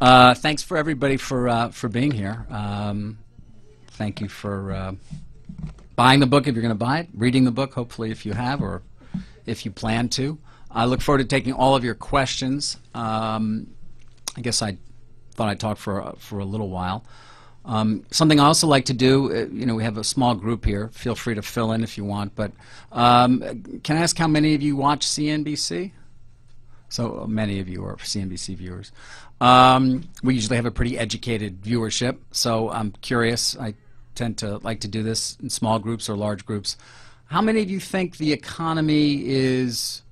Thanks for everybody for being here. Thank you for buying the book if you're going to buy it, reading the book hopefully if you have or if you plan to. I look forward to taking all of your questions. I guess I thought I'd talk for a little while. Something I also like to do, we have a small group here. Feel free to fill in if you want. But can I ask how many of you watch CNBC? So many of you are CNBC viewers. We usually have a pretty educated viewership, so I'm curious. I tend to like to do this in small groups or large groups. How many of you think the economy is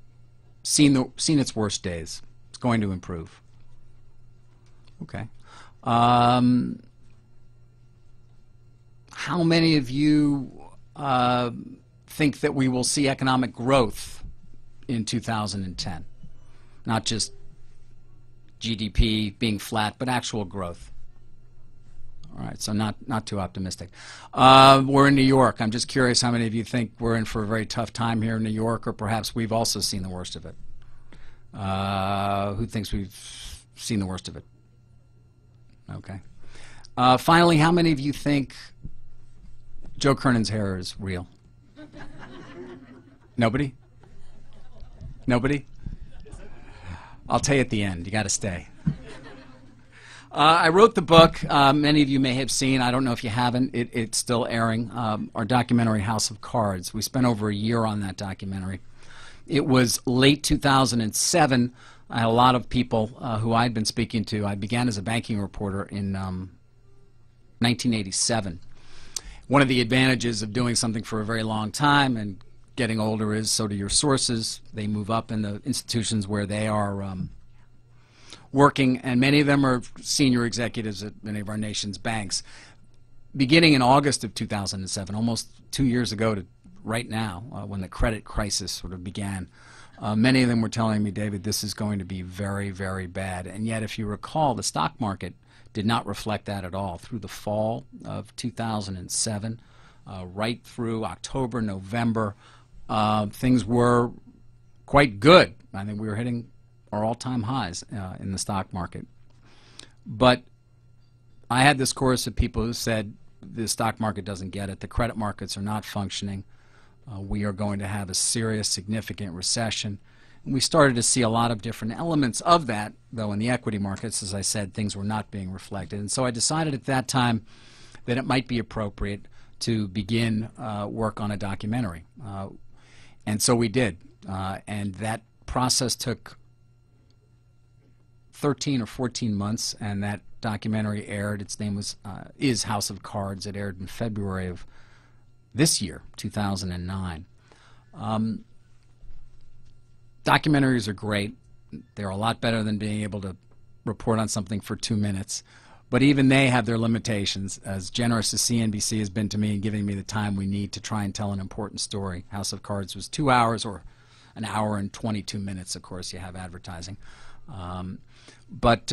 seen its worst days? It's going to improve. Okay. How many of you think that we will see economic growth in 2010? Not just GDP being flat, but actual growth. All right, so not too optimistic. We're in New York. I'm just curious how many of you think we're in for a very tough time here in New York, or perhaps we've also seen the worst of it. Who thinks we've seen the worst of it? Okay. Finally, how many of you think Joe Kernan's hair is real? Nobody? Nobody? I'll tell you at the end. You got to stay. I wrote the book. Many of you may have seen. I don't know if you haven't. It's still airing. Our documentary, House of Cards. We spent over a year on that documentary. It was late 2007. I had a lot of people who I'd been speaking to. I began as a banking reporter in 1987. One of the advantages of doing something for a very long time and getting older is so do your sources. They move up in the institutions where they are working, and many of them are senior executives at many of our nation's banks. Beginning in August of 2007, almost 2 years ago to right now, when the credit crisis sort of began, many of them were telling me, David, this is going to be very, very bad. And yet, if you recall, the stock market did not reflect that at all. Through the fall of 2007, right through October, November, things were quite good. I think we were hitting our all-time highs in the stock market. But I had this chorus of people who said the stock market doesn't get it. The credit markets are not functioning. We are going to have a serious, significant recession. And we started to see a lot of different elements of that, though in the equity markets, as I said, things were not being reflected. And so I decided at that time that it might be appropriate to begin work on a documentary. And so we did. And that process took 13 or 14 months, and that documentary aired. Its name is House of Cards. It aired in February of this year, 2009. Documentaries are great. They're a lot better than being able to report on something for 2 minutes. But even they have their limitations, as generous as CNBC has been to me in giving me the time we need to try and tell an important story. House of Cards was 2 hours, or an hour and 22 minutes. Of course, you have advertising. But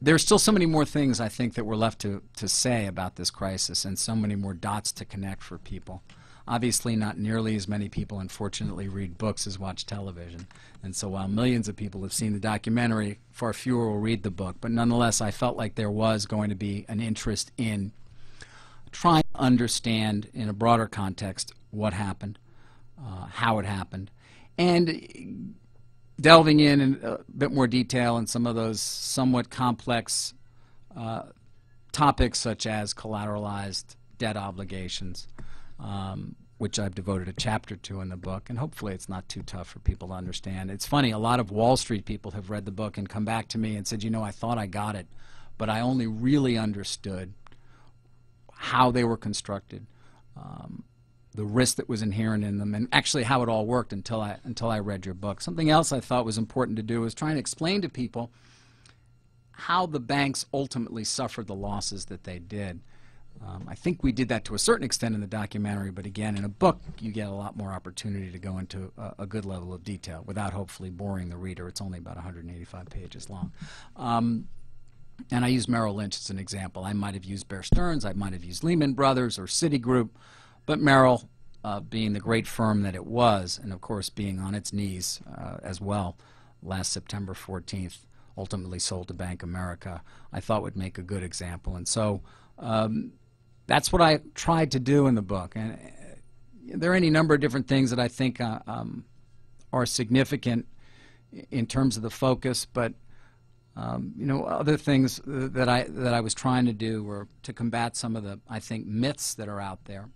there's still so many more things, I think, that we're left to say about this crisis, and so many more dots to connect for people. Obviously, not nearly as many people, unfortunately, read books as watch television. And so while millions of people have seen the documentary, far fewer will read the book. But nonetheless, I felt like there was going to be an interest in trying to understand, in a broader context, what happened, how it happened, and delving in a bit more detail in some of those somewhat complex topics, such as collateralized debt obligations, which I've devoted a chapter to in the book, and hopefully it's not too tough for people to understand. It's funny, a lot of Wall Street people have read the book and come back to me and said, you know, I thought I got it, but I only really understood how they were constructed, the risk that was inherent in them, and actually how it all worked until I read your book. Something else I thought was important to do was trying to explain to people how the banks ultimately suffered the losses that they did. I think we did that to a certain extent in the documentary, but again, in a book, you get a lot more opportunity to go into a good level of detail without hopefully boring the reader. It's only about 185 pages long. And I use Merrill Lynch as an example. I might have used Bear Stearns, I might have used Lehman Brothers or Citigroup, but Merrill, being the great firm that it was, and of course being on its knees as well last September 14th, ultimately sold to Bank America, I thought would make a good example. And so that's what I tried to do in the book. And there are any number of different things that I think are significant in terms of the focus, but other things that I was trying to do were to combat some of the, I think, myths that are out there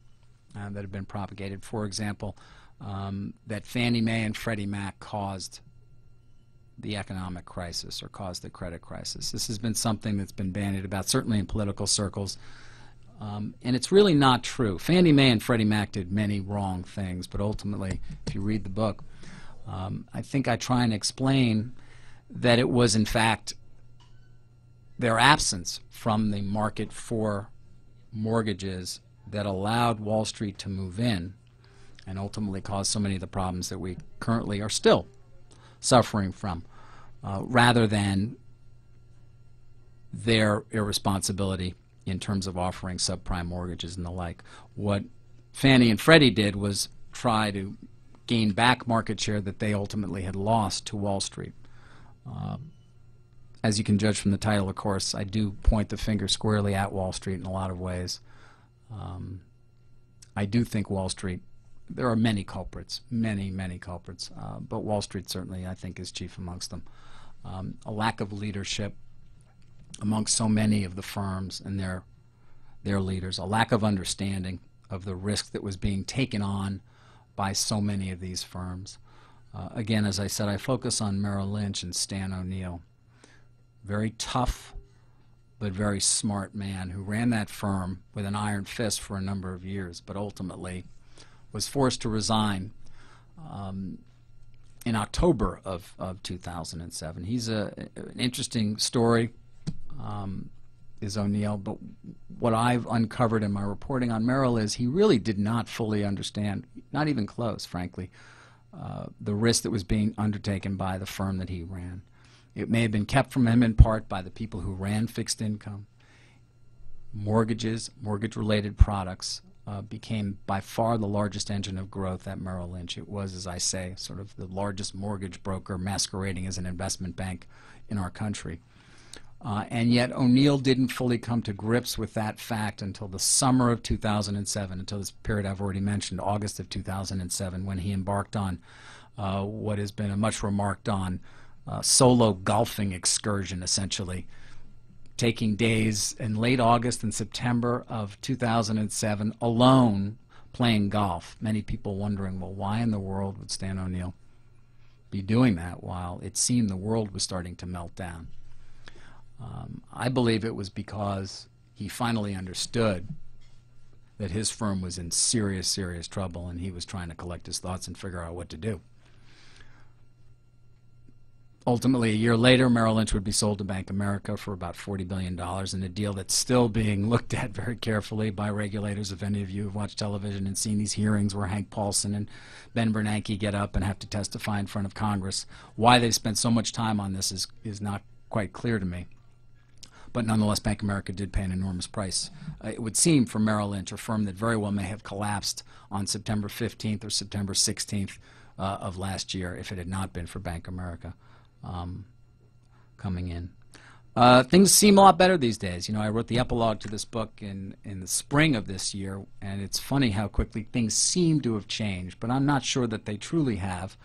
that have been propagated. For example, that Fannie Mae and Freddie Mac caused the economic crisis or caused the credit crisis. This has been something that's been bandied about, certainly in political circles. And it's really not true. Fannie Mae and Freddie Mac did many wrong things, but ultimately, if you read the book, I think I try and explain that it was, in fact, their absence from the market for mortgages that allowed Wall Street to move in and ultimately caused so many of the problems that we currently are still suffering from, rather than their irresponsibility in terms of offering subprime mortgages and the like. What Fannie and Freddie did was try to gain back market share that they ultimately had lost to Wall Street. As you can judge from the title, of course, I do point the finger squarely at Wall Street in a lot of ways. I do think Wall Street, there are many culprits, many culprits, but Wall Street certainly, I think, is chief amongst them. A lack of leadership amongst so many of the firms and their leaders, a lack of understanding of the risk that was being taken on by so many of these firms. Again, as I said, I focus on Merrill Lynch and Stan O'Neill. Very tough, but very smart man who ran that firm with an iron fist for a number of years, but ultimately was forced to resign in October of 2007. He's an interesting story, is O'Neill, but what I've uncovered in my reporting on Merrill is he really did not fully understand, not even close, frankly, the risk that was being undertaken by the firm that he ran. It may have been kept from him in part by the people who ran fixed income. Mortgages, mortgage-related products became by far the largest engine of growth at Merrill Lynch. It was, as I say, sort of the largest mortgage broker masquerading as an investment bank in our country. And yet O'Neill didn't fully come to grips with that fact until the summer of 2007, until this period I've already mentioned, August of 2007, when he embarked on what has been a much remarked on solo golfing excursion, essentially, taking days in late August and September of 2007 alone playing golf. Many people wondering, well, why in the world would Stan O'Neill be doing that while it seemed the world was starting to melt down? I believe it was because he finally understood that his firm was in serious trouble, and he was trying to collect his thoughts and figure out what to do. Ultimately, a year later, Merrill Lynch would be sold to Bank America for about $40 billion in a deal that's still being looked at very carefully by regulators. If any of you have watched television and seen these hearings where Hank Paulson and Ben Bernanke get up and have to testify in front of Congress, why they've spent so much time on this is not quite clear to me. But nonetheless, Bank America did pay an enormous price. It would seem for Merrill Lynch, a firm that very well may have collapsed on September 15th or September 16th of last year if it had not been for Bank America coming in. Things seem a lot better these days. You know, I wrote the epilogue to this book in the spring of this year, and it's funny how quickly things seem to have changed, but I'm not sure that they truly have.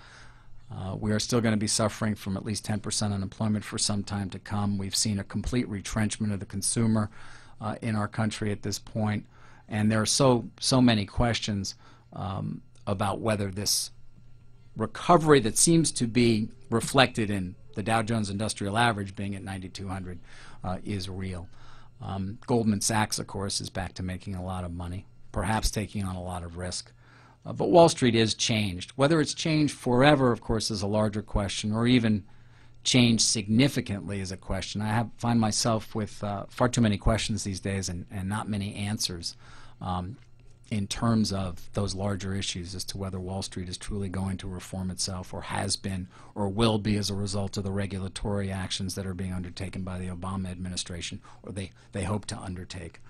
We are still going to be suffering from at least 10% unemployment for some time to come. We've seen a complete retrenchment of the consumer in our country at this point, and there are so many questions about whether this recovery that seems to be reflected in the Dow Jones Industrial Average being at 9,200 is real. Goldman Sachs, of course, is back to making a lot of money, perhaps taking on a lot of risk. But Wall Street is changed. Whether it's changed forever, of course, is a larger question, or even changed significantly is a question. I find myself with far too many questions these days and not many answers in terms of those larger issues as to whether Wall Street is truly going to reform itself, or has been, or will be as a result of the regulatory actions that are being undertaken by the Obama administration, or they hope to undertake.